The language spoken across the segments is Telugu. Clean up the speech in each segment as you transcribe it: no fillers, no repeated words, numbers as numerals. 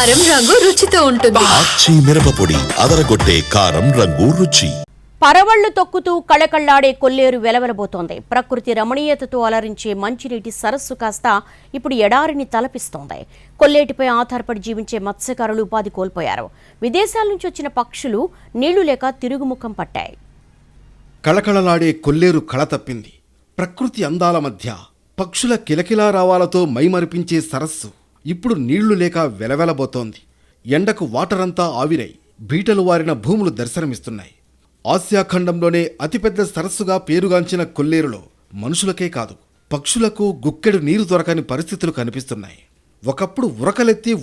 కారం రంగు రుచితో ఉంటుంది. ఆచి మిరపపొడి అదరగొట్టే కారం రంగు రుచి. పరవళ్లు తొక్కుతూ కళకళ్లాడే కొల్లేరు వెలవెలబోతోంది. ప్రకృతి రమణీయతతో అలరించే మంచినీటి సరస్సు కాస్త ఇప్పుడు ఎడారిని తలపిస్తోంది. కొల్లేటిపై ఆధారపడి జీవించే మత్స్యకారులు ఉపాధి కోల్పోయారు. విదేశాల నుంచి వచ్చిన పక్షులు నీళ్లు లేక తిరుగుముఖం పట్టాయి. కళకళలాడే కొల్లేరు కళ తప్పింది. ప్రకృతి అందాల మధ్య పక్షుల కిలకిలా రావాలతో మైమరిపించే సరస్సు ఇప్పుడు నీళ్లు లేక వెలవెలబోతోంది. ఎండకు వాటరంతా ఆవిరై బీటలు వారిన భూములు దర్శనమిస్తున్నాయి. ఆసియా ఖండంలోనే అతిపెద్ద సరస్సుగా పేరుగాంచిన కొల్లేరులో మనుషులకే కాదు పక్షులకు గుక్కెడు నీరు దొరకని పరిస్థితులు కనిపిస్తున్నాయి. ఒకప్పుడు ఉరకలెత్తి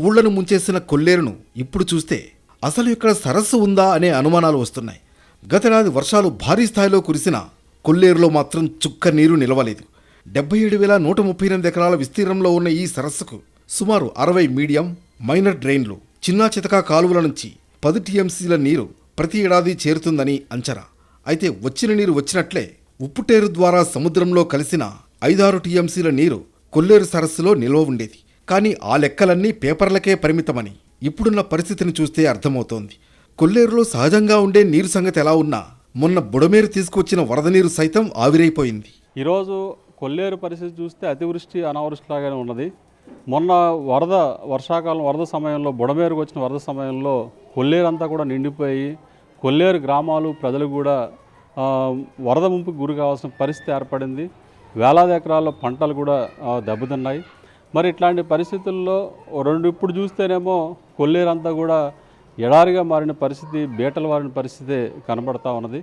ఊళ్లను ముంచేసిన కొల్లేరును ఇప్పుడు చూస్తే అసలు ఇక్కడ సరస్సు ఉందా అనే అనుమానాలు వస్తున్నాయి. గతేడాది వర్షాలు భారీ స్థాయిలో కురిసిన కొల్లేరులో మాత్రం చుక్క నీరు నిలవలేదు. 77,138 ఎకరాల విస్తీర్ణంలో ఉన్న ఈ సరస్సుకు సుమారు 60 మీడియం, మైనర్ డ్రైన్లు, చిన్నా చితకా కాలువల నుంచి 10 టీఎంసీల నీరు ప్రతి ఏడాది చేరుతుందని అంచనా. అయితే వచ్చిన నీరు వచ్చినట్లే ఉప్పుటేరు ద్వారా సముద్రంలో కలిసిన 5-6 టీఎంసీల నీరు కొల్లేరు సరస్సులో నిల్వ ఉండేది. కానీ ఆ లెక్కలన్నీ పేపర్లకే పరిమితమని ఇప్పుడున్న పరిస్థితిని చూస్తే అర్థమవుతోంది. కొల్లేరులో సహజంగా ఉండే నీరు సంగతి ఎలా ఉన్నా మొన్న బుడమేరు తీసుకొచ్చిన వరద నీరు సైతం ఆవిరైపోయింది. ఈరోజు కొల్లేరు పరిస్థితి చూస్తే అతివృష్టి అనావృష్టిలాగానే ఉన్నది. మొన్న వర్షాకాలం వరద సమయంలో బుడమేరుకు వచ్చిన వరద సమయంలో కొల్లేరు అంతా కూడా నిండిపోయి కొల్లేరు గ్రామాలు ప్రజలు కూడా వరద ముంపుకు గురి కావాల్సిన పరిస్థితి ఏర్పడింది. వేలాది ఎకరాల పంటలు కూడా దెబ్బతిన్నాయి. మరి ఇట్లాంటి పరిస్థితుల్లో ఇప్పుడు చూస్తేనేమో కొల్లేరు అంతా కూడా ఎడారిగా మారిన పరిస్థితి, బీటలు వారిన పరిస్థితి కనబడతా ఉన్నది.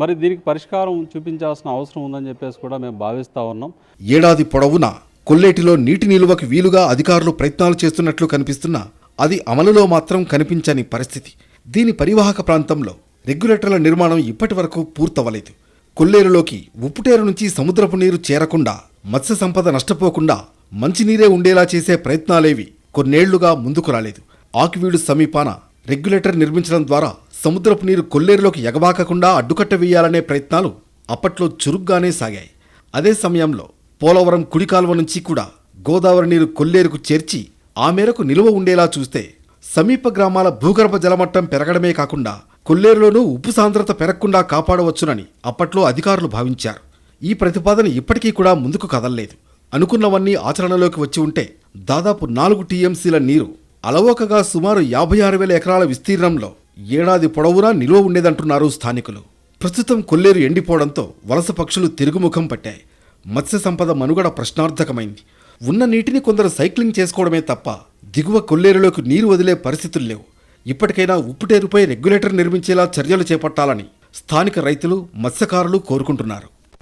మరి దీనికి పరిష్కారం చూపించాల్సిన అవసరం ఉందని చెప్పేసి కూడా మేము భావిస్తూ ఉన్నాం. ఏడాది పొడవునా కొల్లేటిలో నీటి నిలువకు వీలుగా అధికారులు ప్రయత్నాలు చేస్తున్నట్లు కనిపిస్తున్నా అది అమలులో మాత్రం కనిపించని పరిస్థితి. దీని పరివాహక ప్రాంతంలో రెగ్యులేటర్ల నిర్మాణం ఇప్పటి వరకు పూర్తవలేదు. కొల్లేరులోకి ఉప్పుటేరు నుంచి సముద్రపు నీరు చేరకుండా, మత్స్య సంపద నష్టపోకుండా మంచినీరే ఉండేలా చేసే ప్రయత్నాలేవి కొన్నేళ్లుగా ముందుకు రాలేదు. ఆకివీడు సమీపాన రెగ్యులేటర్ నిర్మించడం ద్వారా సముద్రపు నీరు కొల్లేరులోకి ఎగబాకకుండా అడ్డుకట్ట వేయాలనే ప్రయత్నాలు అప్పట్లో చురుగ్గానే సాగాయి. అదే సమయంలో పోలవరం కుడి కాలువ నుంచి కూడా గోదావరి నీరు కొల్లేరుకు చేర్చి ఆ మేరకు నిలువ ఉండేలా చూస్తే సమీప గ్రామాల భూగర్భ జలమట్టం పెరగడమే కాకుండా కొల్లేరులోనూ ఉప్పు సాంద్రత పెరగకుండా కాపాడవచ్చునని అప్పట్లో అధికారులు భావించారు. ఈ ప్రతిపాదన ఇప్పటికీ కూడా ముందుకు కదల్లేదు. అనుకున్నవన్నీ ఆచరణలోకి వచ్చి ఉంటే దాదాపు 4 టీఎంసీల నీరు అలవోకగా సుమారు 56,000 ఎకరాల విస్తీర్ణంలో ఏడాది పొడవునా నిల్వ ఉండేదంటున్నారు స్థానికులు. ప్రస్తుతం కొల్లేరు ఎండిపోవడంతో వలస పక్షులు తిరుగుముఖం పట్టాయి. మత్స్య సంపద మనుగడ ప్రశ్నార్థకమైంది. ఉన్న నీటిని కొందరు సైక్లింగ్ చేసుకోవడమే తప్ప దిగువ కొల్లేరులోకి నీరు వదిలే పరిస్థితులు లేవు. ఇప్పటికైనా ఉప్పుటేరుపై రెగ్యులేటర్ నిర్మించేలా చర్యలు చేపట్టాలని స్థానిక రైతులు, మత్స్యకారులు కోరుకుంటున్నారు.